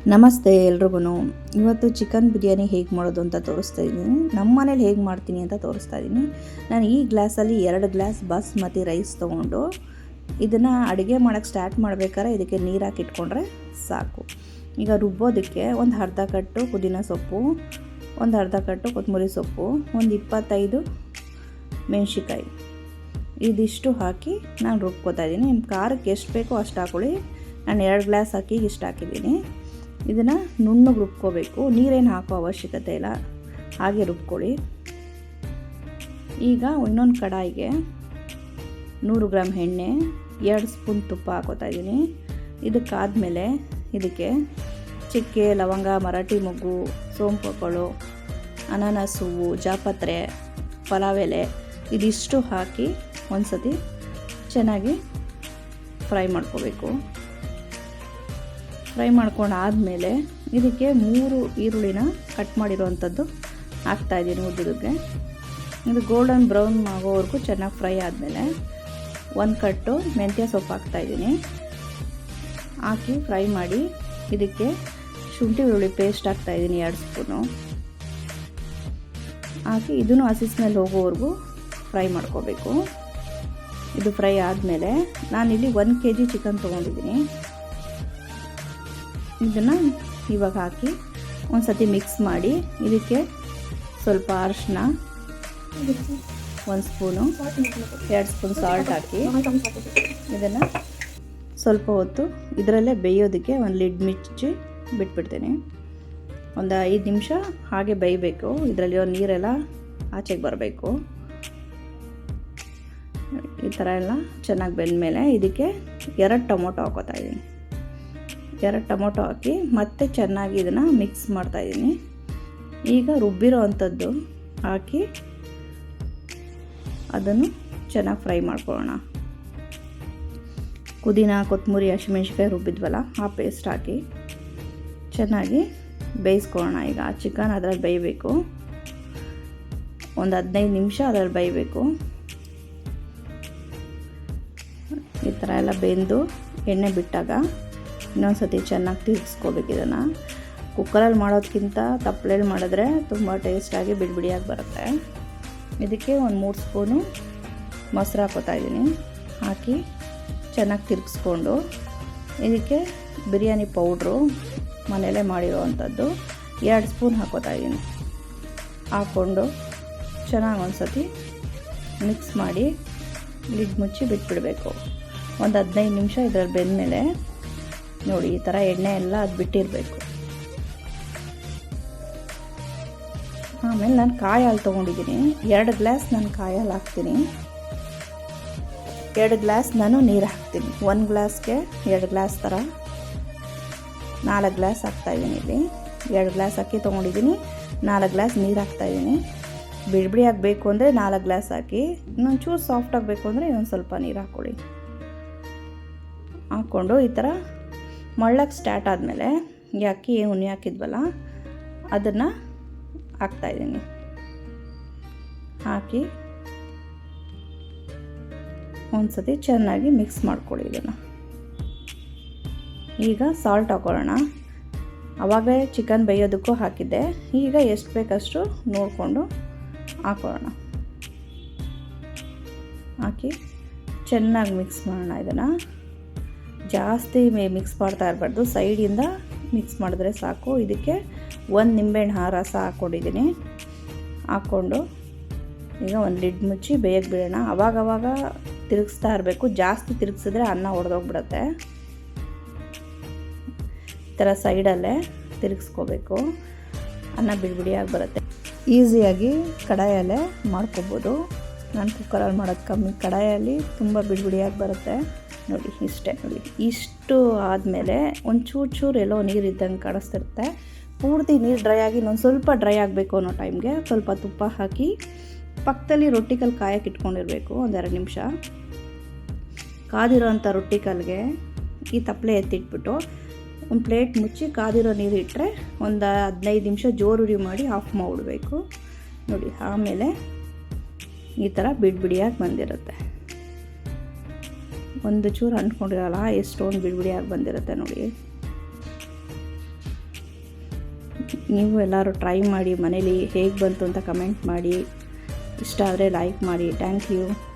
ನಮಸ್ತೆ ಎಲ್ರಿಗೂ. ಇವತ್ತು ಚಿಕನ್ ಬಿರಿಯಾನಿ ಹೇಗೆ ಮಾಡೋದು ಅಂತ ತೋರಿಸ್ತಾ ಇದ್ದೀನಿ. ನಮ್ಮ ಮನೇಲಿ ಹೇಗೆ ಮಾಡ್ತೀನಿ ಅಂತ ತೋರಿಸ್ತಾ ಇದ್ದೀನಿ. ನಾನು ಈ ಗ್ಲಾಸಲ್ಲಿ 2 ಗ್ಲಾಸ್ ಬಾಸ್ಮತಿ ರೈಸ್ ತೊಗೊಂಡು ಇದನ್ನು ಅಡುಗೆ ಮಾಡೋಕ್ಕೆ ಸ್ಟಾರ್ಟ್ ಮಾಡಬೇಕಾದ್ರೆ ಇದಕ್ಕೆ ನೀರು ಹಾಕಿಟ್ಕೊಂಡ್ರೆ ಸಾಕು. ಈಗ ರುಬ್ಬೋದಕ್ಕೆ ಒಂದು ಅರ್ಧ ಕಟ್ಟು ಪುದೀನ ಸೊಪ್ಪು, ಒಂದು ಅರ್ಧ ಕಟ್ಟು ಕೊತ್ತಂಬರಿ ಸೊಪ್ಪು, ಒಂದು 25 ಮೆಣಸಿಕಾಯಿ, ಇದಿಷ್ಟು ಹಾಕಿ ನಾನು ರುಬ್ಕೋತಾ ಇದ್ದೀನಿ. ನಿಮ್ಮ ಖಾರಕ್ಕೆ ಎಷ್ಟು ಬೇಕೋ ಅಷ್ಟು ಹಾಕೊಳ್ಳಿ. ನಾನು 2 ಗ್ಲಾಸ್ ಹಾಕಿ ಇಷ್ಟು ಹಾಕಿದ್ದೀನಿ. ಇದನ್ನು ನುಣ್ಣಗೆ ರುಬ್ಕೋಬೇಕು, ನೀರೇನು ಹಾಕೋ ಅವಶ್ಯಕತೆ ಇಲ್ಲ, ಹಾಗೆ ರುಬ್ಕೊಳ್ಳಿ. ಈಗ ಇನ್ನೊಂದು ಕಡಾಯಿಗೆ 100 ಗ್ರಾಮ್ ಎಣ್ಣೆ, 2 ಸ್ಪೂನ್ ತುಪ್ಪ ಹಾಕೋತಾ ಇದ್ದೀನಿ. ಇದಕ್ಕಾದಮೇಲೆ ಇದಕ್ಕೆ ಚಕ್ಕೆ, ಲವಂಗ, ಮರಾಠಿ ಮೊಗ್ಗು, ಸೋಂಪು ಕಾಳು, ಅನಾನಸ್ ಹೂವು, ಜಾಪತ್ರೆ, ಪಲಾವ್ ಎಲೆ ಇದಿಷ್ಟು ಹಾಕಿ ಒಂದು ಸತಿ ಚೆನ್ನಾಗಿ ಫ್ರೈ ಮಾಡ್ಕೋಬೇಕು. ಫ್ರೈ ಮಾಡ್ಕೊಂಡು ಆದಮೇಲೆ ಇದಕ್ಕೆ 3 ಈರುಳ್ಳಿನ ಕಟ್ ಮಾಡಿರೋವಂಥದ್ದು ಹಾಕ್ತಾಯಿದ್ದೀನಿ ಉದ್ದುದಕ್ಕೆ. ಇದು ಗೋಲ್ಡನ್ ಬ್ರೌನ್ ಆಗೋವರೆಗೂ ಚೆನ್ನಾಗಿ ಫ್ರೈ ಆದಮೇಲೆ 1 ಕಟ್ಟು ಮೆಂತ್ಯ ಸೊಪ್ಪು ಹಾಕ್ತಾಯಿದ್ದೀನಿ. ಹಾಕಿ ಫ್ರೈ ಮಾಡಿ ಇದಕ್ಕೆ ಶುಂಠಿ ಬೆಳ್ಳುಳ್ಳಿ ಪೇಸ್ಟ್ ಹಾಕ್ತಾಯಿದ್ದೀನಿ 2 ಸ್ಪೂನು ಹಾಕಿ ಇದನ್ನು ಹಸಿ ಸ್ಮೆಲ್ ಹೋಗೋವರೆಗೂ ಫ್ರೈ ಮಾಡ್ಕೋಬೇಕು. ಇದು ಫ್ರೈ ಆದಮೇಲೆ ನಾನಿಲ್ಲಿ 1 kg ಚಿಕನ್ ತೊಗೊಂಡಿದ್ದೀನಿ. ಇದನ್ನು ಇವಾಗ ಹಾಕಿ ಒಂದು ಸತಿ ಮಿಕ್ಸ್ ಮಾಡಿ ಇದಕ್ಕೆ ಸ್ವಲ್ಪ ಅರಿಶಿನ, 1 ಸ್ಪೂನು, 2 ಸ್ಪೂನ್ ಸಾಲ್ಟ್ ಹಾಕಿ ಇದನ್ನು ಸ್ವಲ್ಪ ಹೊತ್ತು ಇದರಲ್ಲೇ ಬೇಯೋದಕ್ಕೆ ಒಂದು ಲಿಡ್ ಮುಚ್ಚಿ ಬಿಟ್ಬಿಡ್ತೀನಿ. ಒಂದು 5 ನಿಮಿಷ ಹಾಗೆ ಬೇಯಬೇಕು. ಇದರಲ್ಲಿರೋ ನೀರೆಲ್ಲ ಆಚೆಗೆ ಬರಬೇಕು. ಈ ಥರ ಎಲ್ಲ ಚೆನ್ನಾಗಿ ಬೆಂದಮೇಲೆ ಇದಕ್ಕೆ 2 ಟೊಮೊಟೊ ಹಾಕೋತಾ ಇದ್ದೀನಿ. 2 ಟೊಮೊಟೊ ಹಾಕಿ ಮತ್ತೆ ಚೆನ್ನಾಗಿ ಇದನ್ನು ಮಿಕ್ಸ್ ಮಾಡ್ತಾಯಿದ್ದೀನಿ. ಈಗ ರುಬ್ಬಿರೋ ಅಂಥದ್ದು ಹಾಕಿ ಅದನ್ನು ಚೆನ್ನಾಗಿ ಫ್ರೈ ಮಾಡ್ಕೊಳ್ಳೋಣ. ಪುದೀನ, ಕೊತ್ತಂಬರಿ, ಹಸಿಮೆಣ್ಸಿಕಾಯಿ ರುಬ್ಬಿದ್ವಲ್ಲ ಆ ಪೇಸ್ಟ್ ಹಾಕಿ ಚೆನ್ನಾಗಿ ಬೇಯಿಸ್ಕೊಳ್ಳೋಣ. ಈಗ ಚಿಕನ್ ಅದರಲ್ಲಿ ಬೇಯಬೇಕು, ಒಂದು 15 ನಿಮಿಷ ಅದರಲ್ಲಿ ಬೇಯಬೇಕು. ಈ ಥರ ಎಲ್ಲ ಬೆಂದು ಎಣ್ಣೆ ಬಿಟ್ಟಾಗ ಇನ್ನೊಂದು ಸತಿ ಚೆನ್ನಾಗಿ ತಿರ್ಗಿಸ್ಕೋಬೇಕು. ಇದನ್ನು ಕುಕ್ಕರಲ್ಲಿ ಮಾಡೋದಕ್ಕಿಂತ ತಪ್ಪಲೆಯಲ್ಲಿ ಮಾಡಿದ್ರೆ ತುಂಬ ಟೇಸ್ಟಾಗಿ ಬಿಡಿಯಾಗಿ ಬರುತ್ತೆ. ಇದಕ್ಕೆ ಒಂದು 3 ಸ್ಪೂನು ಮೊಸರು ಹಾಕೋತಾ ಇದ್ದೀನಿ. ಹಾಕಿ ಚೆನ್ನಾಗಿ ತಿರ್ಗಿಸ್ಕೊಂಡು ಇದಕ್ಕೆ ಬಿರಿಯಾನಿ ಪೌಡ್ರು ಮನೆಯಲ್ಲೇ ಮಾಡಿರೋ ಅಂಥದ್ದು 2 ಸ್ಪೂನ್ ಹಾಕೋತಾ ಇದ್ದೀನಿ. ಹಾಕ್ಕೊಂಡು ಚೆನ್ನಾಗಿ ಒಂದು ಸತಿ ಮಿಕ್ಸ್ ಮಾಡಿ ಲಿಡ್ ಮುಚ್ಚಿ ಬಿಟ್ಬಿಡಬೇಕು. ಒಂದು 15 ನಿಮಿಷ ಇದರಲ್ಲಿ ಬೆಂದಮೇಲೆ ನೋಡಿ ಈ ಥರ ಎಣ್ಣೆ ಎಲ್ಲ ಅದು ಬಿಟ್ಟಿರಬೇಕು. ಆಮೇಲೆ ನಾನು ಕಾಯಿ ಹಾಲು ತೊಗೊಂಡಿದ್ದೀನಿ. 2 ಗ್ಲಾಸ್ ನಾನು ಕಾಯಿ ಹಾಲು ಹಾಕ್ತೀನಿ. 2 ಗ್ಲಾಸ್ ನಾನು ನೀರು ಹಾಕ್ತೀನಿ. 1 ಗ್ಲಾಸ್ಗೆ 2 ಗ್ಲಾಸ್ ಥರ 4 ಗ್ಲಾಸ್ ಹಾಕ್ತಾಯಿದ್ದೀನಿ. ಇಲ್ಲಿ 2 ಗ್ಲಾಸ್ ಅಕ್ಕಿ ತೊಗೊಂಡಿದ್ದೀನಿ, 4 ಗ್ಲಾಸ್ ನೀರು ಹಾಕ್ತಾಯಿದ್ದೀನಿ. ಬಿಡಿ ಆಗಬೇಕು ಅಂದರೆ 4 ಗ್ಲಾಸ್ ಹಾಕಿ, ಇನ್ನೊಂದು ಚೂರು ಸಾಫ್ಟ್ ಆಗಬೇಕು ಅಂದರೆ ಇನ್ನೊಂದು ಸ್ವಲ್ಪ ನೀರು ಹಾಕ್ಕೊಳ್ಳಿ. ಹಾಕ್ಕೊಂಡು ಈ ಥರ ಮಳ್ಳಕ್ಕೆ ಸ್ಟಾರ್ಟ್ ಆದಮೇಲೆ ಈ ಅಕ್ಕಿ ಏನು ಉನಿ ಹಾಕಿದ್ವಲ್ಲ ಅದನ್ನು ಹಾಕ್ತಾಯಿದ್ದೀನಿ. ಹಾಕಿ ಒಂದು ಸತಿ ಚೆನ್ನಾಗಿ ಮಿಕ್ಸ್ ಮಾಡ್ಕೊಳ್ಳಿ ಇದನ್ನು. ಈಗ ಸಾಲ್ಟ್ ಹಾಕೊಳ್ಳೋಣ. ಆವಾಗ ಚಿಕನ್ ಬೇಯೋದಕ್ಕೂ ಹಾಕಿದ್ದೆ. ಈಗ ಎಷ್ಟು ಬೇಕಷ್ಟು ನೋಡಿಕೊಂಡು ಹಾಕೊಳ್ಳೋಣ. ಹಾಕಿ ಚೆನ್ನಾಗಿ ಮಿಕ್ಸ್ ಮಾಡೋಣ. ಇದನ್ನು ಜಾಸ್ತಿ ಮಿಕ್ಸ್ ಮಾಡ್ತಾ ಇರಬಾರ್ದು, ಸೈಡಿಂದ ಮಿಕ್ಸ್ ಮಾಡಿದ್ರೆ ಸಾಕು. ಇದಕ್ಕೆ 1 ನಿಂಬೆಹಣ್ಣು ರಸ ಹಾಕ್ಕೊಂಡಿದ್ದೀನಿ. ಹಾಕ್ಕೊಂಡು ಈಗ ಒಂದು ಲಿಡ್ ಮುಚ್ಚಿ ಬೇಯಕ್ಕೆ ಬಿಡೋಣ. ಅವಾಗವಾಗ ತಿರುಗಿಸ್ತಾ ಇರಬೇಕು, ಜಾಸ್ತಿ ತಿರುಗಿಸಿದ್ರೆ ಅನ್ನ ಒಡೆದೋಗ್ಬಿಡುತ್ತೆ. ಈ ಥರ ಸೈಡಲ್ಲೇ ತಿರುಗಿಸ್ಕೋಬೇಕು, ಅನ್ನ ಬಿಡಿಯಾಗಿ ಬರುತ್ತೆ. ಈಸಿಯಾಗಿ ಕಡಾಯಲ್ಲೇ ಮಾಡ್ಕೊಬೋದು. ನಾನು ಕುಕ್ಕರಲ್ಲಿ ಮಾಡೋದು ಕಮ್ಮಿ, ಕಡಾಯಲ್ಲಿ ತುಂಬ ಬಿಡಿಯಾಗಿ ಬರುತ್ತೆ. ನೋಡಿ ಇಷ್ಟೇ. ನೋಡಿ ಇಷ್ಟು ಆದಮೇಲೆ ಒಂದು ಚೂರು ಎಲ್ಲೋ ನೀರು ಇದ್ದಂಗೆ ಕಾಣಿಸ್ತಿರುತ್ತೆ. ಪೂರ್ತಿ ನೀರು ಡ್ರೈ ಆಗಿ ಇನ್ನೊಂದು ಸ್ವಲ್ಪ ಡ್ರೈ ಆಗಬೇಕು ಅನ್ನೋ ಟೈಮ್ಗೆ ಸ್ವಲ್ಪ ತುಪ್ಪ ಹಾಕಿ ಪಕ್ಕದಲ್ಲಿ ರೊಟ್ಟಿ ಕಲ್ಲು ಕಾಯಕ್ಕೆ ಇಟ್ಕೊಂಡಿರಬೇಕು. ಒಂದು 2 ನಿಮಿಷ ಕಾದಿರೋ ಅಂಥ ರೊಟ್ಟಿ ಕಲ್ಗೆ ಈ ತಪ್ಪಲೆ ಎತ್ತಿಟ್ಬಿಟ್ಟು ಒಂದು ಪ್ಲೇಟ್ ಮುಚ್ಚಿ ಕಾದಿರೋ ನೀರು ಇಟ್ಟರೆ ಒಂದು 15 ನಿಮಿಷ ಜೋರುರಿ ಮಾಡಿ ಆಫ್ ಮಾಡಿಬಿಡಬೇಕು. ನೋಡಿ ಆಮೇಲೆ ಈ ಥರ ಬಿಡಿಯಾಗಿ ಬಂದಿರುತ್ತೆ. ಒಂದು ಚೂರು ಅಂಟ್ಕೊಂಡಿರಲ್ಲ, ಎಷ್ಟೊಂದು ಬಿಡಿಯಾಗಿ ಬಂದಿರುತ್ತೆ ನೋಡಿ. ನೀವು ಎಲ್ಲರೂ ಟ್ರೈ ಮಾಡಿ ಮನೇಲಿ ಹೇಗೆ ಬಂತು ಅಂತ ಕಮೆಂಟ್ ಮಾಡಿ. ಇಷ್ಟ ಆದರೆ ಲೈಕ್ ಮಾಡಿ. Thank you.